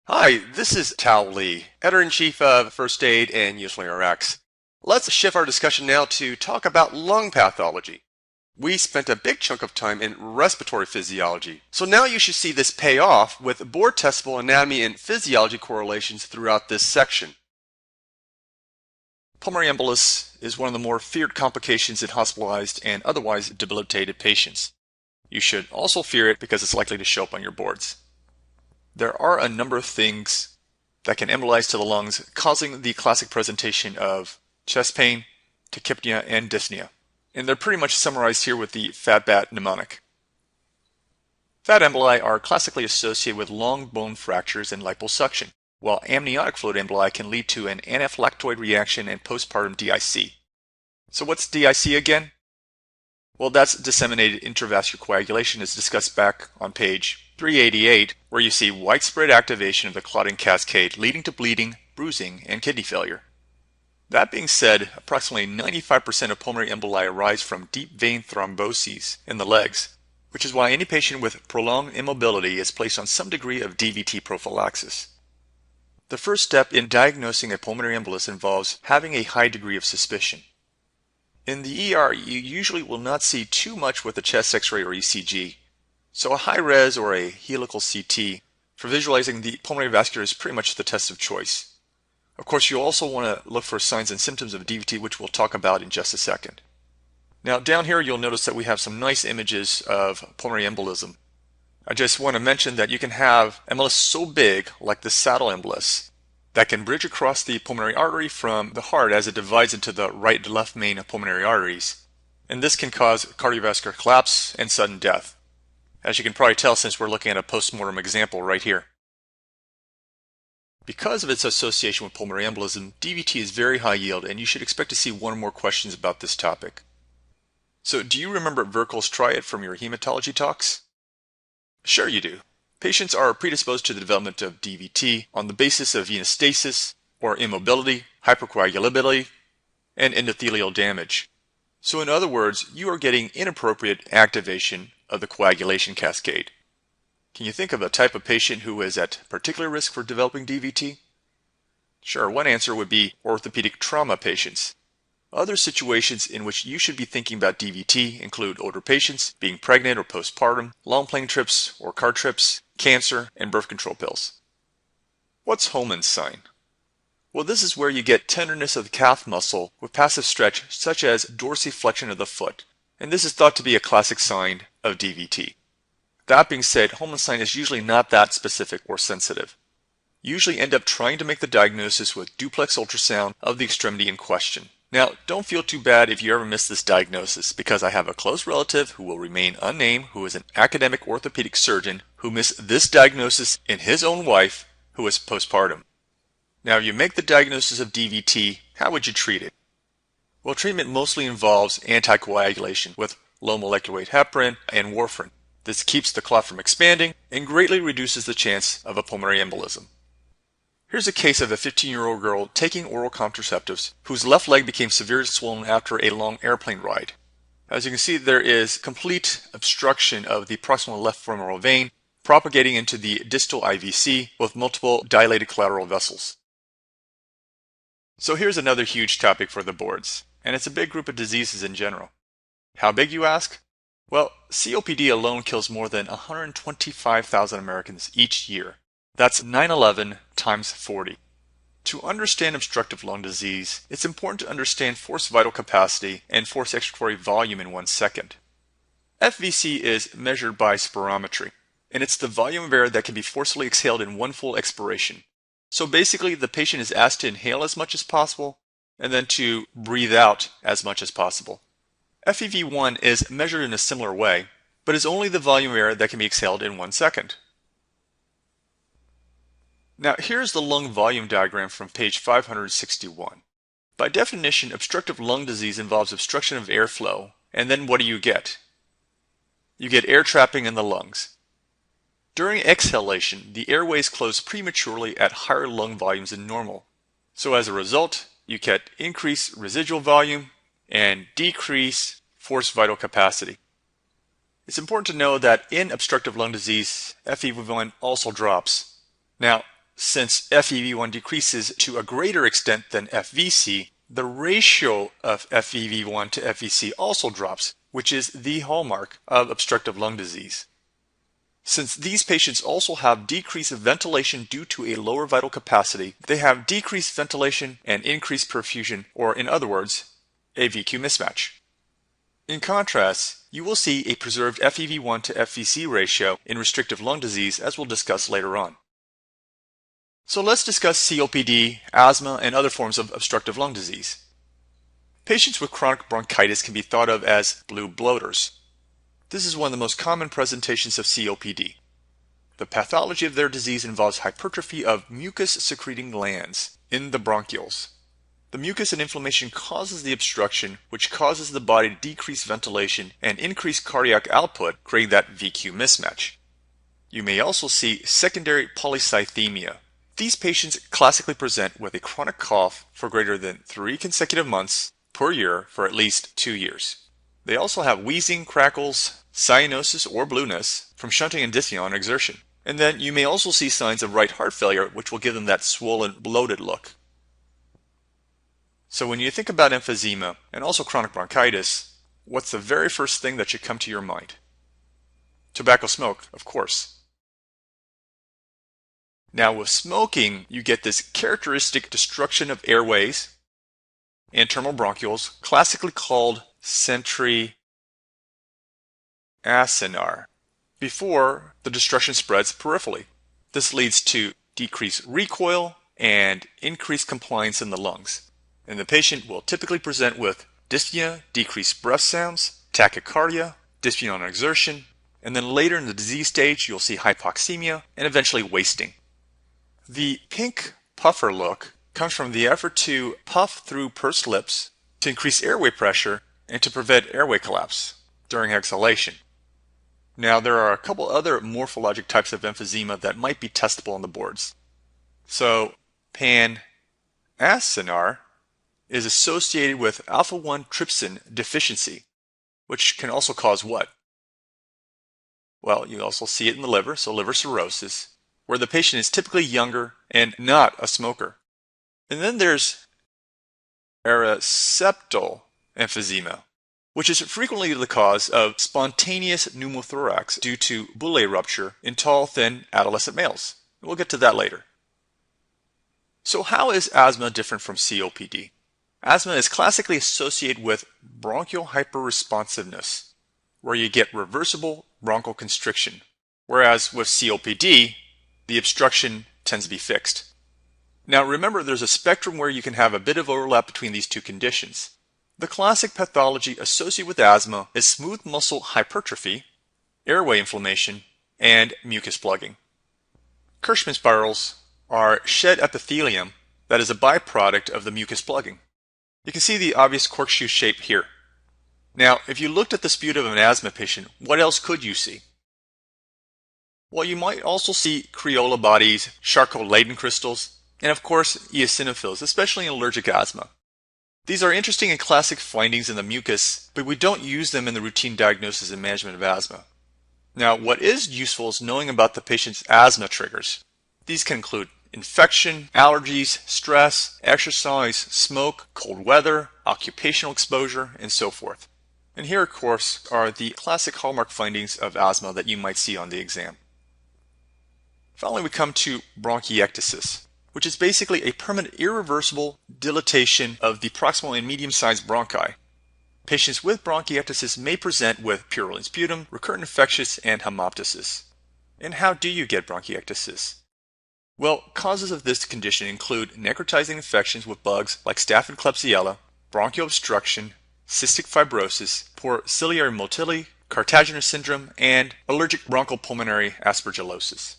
Hi, this is Tao Lee, Editor-in-Chief of First Aid and Usually RX. Let's shift our discussion now to talk about lung pathology. We spent a big chunk of time in respiratory physiology, so now you should see this pay off with board-testable anatomy and physiology correlations throughout this section. Pulmonary embolus is one of the more feared complications in hospitalized and otherwise debilitated patients. You should also fear it because it's likely to show up on your boards. There are a number of things that can embolize to the lungs, causing the classic presentation of chest pain, tachypnea, and dyspnea. And they're pretty much summarized here with the fat bat mnemonic. Fat emboli are classically associated with long bone fractures and liposuction, while amniotic fluid emboli can lead to an anaphylactoid reaction and postpartum DIC. So what's DIC again? Well, that's disseminated intravascular coagulation as discussed back on page 388, where you see widespread activation of the clotting cascade leading to bleeding, bruising, and kidney failure. That being said, approximately 95% of pulmonary emboli arise from deep vein thromboses in the legs, which is why any patient with prolonged immobility is placed on some degree of DVT prophylaxis. The first step in diagnosing a pulmonary embolus involves having a high degree of suspicion. In the ER, you usually will not see too much with a chest X-ray or ECG, so a high-res or a helical CT for visualizing the pulmonary vascular is pretty much the test of choice. Of course, you'll also want to look for signs and symptoms of DVT, which we'll talk about in just a second. Now, down here you'll notice that we have some nice images of pulmonary embolism. I just want to mention that you can have embolus so big, like the saddle embolus, that can bridge across the pulmonary artery from the heart as it divides into the right and left main pulmonary arteries. And this can cause cardiovascular collapse and sudden death, as you can probably tell since we're looking at a postmortem example right here. Because of its association with pulmonary embolism, DVT is very high yield, and you should expect to see one or more questions about this topic. So, do you remember Verkel's triad from your hematology talks? Sure you do. Patients are predisposed to the development of DVT on the basis of venous stasis, or immobility, hypercoagulability, and endothelial damage. So in other words, you are getting inappropriate activation of the coagulation cascade. Can you think of a type of patient who is at particular risk for developing DVT? Sure, one answer would be orthopedic trauma patients. Other situations in which you should be thinking about DVT include older patients, being pregnant or postpartum, long plane trips or car trips, cancer, and birth control pills. What's Holman's sign? Well, this is where you get tenderness of the calf muscle with passive stretch such as dorsiflexion of the foot, and this is thought to be a classic sign of DVT. That being said, Holman's sign is usually not that specific or sensitive. You usually end up trying to make the diagnosis with duplex ultrasound of the extremity in question. Now, don't feel too bad if you ever miss this diagnosis, because I have a close relative who will remain unnamed who is an academic orthopedic surgeon who missed this diagnosis in his own wife who was postpartum. Now, if you make the diagnosis of DVT, how would you treat it? Well, treatment mostly involves anticoagulation with low molecular weight heparin and warfarin. This keeps the clot from expanding and greatly reduces the chance of a pulmonary embolism. Here's a case of a 15-year-old girl taking oral contraceptives whose left leg became severely swollen after a long airplane ride. As you can see, there is complete obstruction of the proximal left femoral vein propagating into the distal IVC with multiple dilated collateral vessels. So here's another huge topic for the boards, and it's a big group of diseases in general. How big, you ask? Well, COPD alone kills more than 125,000 Americans each year. That's 911 times 40. To understand obstructive lung disease, it's important to understand forced vital capacity and forced expiratory volume in 1 second. FVC is measured by spirometry, and it's the volume of air that can be forcibly exhaled in one full expiration. So basically, the patient is asked to inhale as much as possible and then to breathe out as much as possible. FEV1 is measured in a similar way, but is only the volume of air that can be exhaled in 1 second. Now, here's the lung volume diagram from page 561. By definition, obstructive lung disease involves obstruction of airflow, and then what do you get? You get air trapping in the lungs. During exhalation, the airways close prematurely at higher lung volumes than normal. So as a result, you get increased residual volume and decreased forced vital capacity. It's important to know that in obstructive lung disease, FEV1 also drops. Now, since FEV1 decreases to a greater extent than FVC, the ratio of FEV1 to FVC also drops, which is the hallmark of obstructive lung disease. Since these patients also have decreased ventilation due to a lower vital capacity, they have decreased ventilation and increased perfusion, or in other words, a VQ mismatch. In contrast, you will see a preserved FEV1 to FVC ratio in restrictive lung disease, as we'll discuss later on. So let's discuss COPD, asthma, and other forms of obstructive lung disease. Patients with chronic bronchitis can be thought of as blue bloaters. This is one of the most common presentations of COPD. The pathology of their disease involves hypertrophy of mucus-secreting glands in the bronchioles. The mucus and inflammation causes the obstruction, which causes the body to decrease ventilation and increase cardiac output, creating that VQ mismatch. You may also see secondary polycythemia. These patients classically present with a chronic cough for greater than 3 consecutive months per year for at least 2 years. They also have wheezing, crackles, cyanosis or blueness from shunting and dyspnea on exertion. And then you may also see signs of right heart failure, which will give them that swollen, bloated look. So when you think about emphysema and also chronic bronchitis, what's the very first thing that should come to your mind? Tobacco smoke, of course. Now with smoking, you get this characteristic destruction of airways and terminal bronchioles, classically called centri acinar, before the destruction spreads peripherally. This leads to decreased recoil and increased compliance in the lungs. And the patient will typically present with dyspnea, decreased breath sounds, tachycardia, dyspnea on exertion, and then later in the disease stage you'll see hypoxemia and eventually wasting. The pink puffer look comes from the effort to puff through pursed lips to increase airway pressure and to prevent airway collapse during exhalation. Now there are a couple other morphologic types of emphysema that might be testable on the boards. So pan-acinar is associated with alpha-1 trypsin deficiency, which can also cause what? Well, you also see it in the liver, so liver cirrhosis, where the patient is typically younger and not a smoker. And then there's erysipetal emphysema, which is frequently the cause of spontaneous pneumothorax due to bullae rupture in tall, thin adolescent males. We'll get to that later. So how is asthma different from COPD? Asthma is classically associated with bronchial hyperresponsiveness, where you get reversible bronchoconstriction, whereas with COPD, the obstruction tends to be fixed. Now remember, there's a spectrum where you can have a bit of overlap between these two conditions. The classic pathology associated with asthma is smooth muscle hypertrophy, airway inflammation, and mucus plugging. Kirschmann spirals are shed epithelium that is a byproduct of the mucus plugging. You can see the obvious corkscrew shape here. Now, if you looked at the sputum of an asthma patient, what else could you see? Well, you might also see Crayola bodies, Charcot-Leyden crystals, and of course, eosinophils, especially in allergic asthma. These are interesting and classic findings in the mucus, but we don't use them in the routine diagnosis and management of asthma. Now, what is useful is knowing about the patient's asthma triggers. These can include infection, allergies, stress, exercise, smoke, cold weather, occupational exposure, and so forth. And here, of course, are the classic hallmark findings of asthma that you might see on the exam. Finally, we come to bronchiectasis, which is basically a permanent irreversible dilatation of the proximal and medium-sized bronchi. Patients with bronchiectasis may present with purulent sputum, recurrent infectious, and hemoptysis. And how do you get bronchiectasis? Well, causes of this condition include necrotizing infections with bugs like Staph and Klebsiella, bronchial obstruction, cystic fibrosis, poor ciliary motility, Cartagener syndrome, and allergic bronchopulmonary aspergillosis.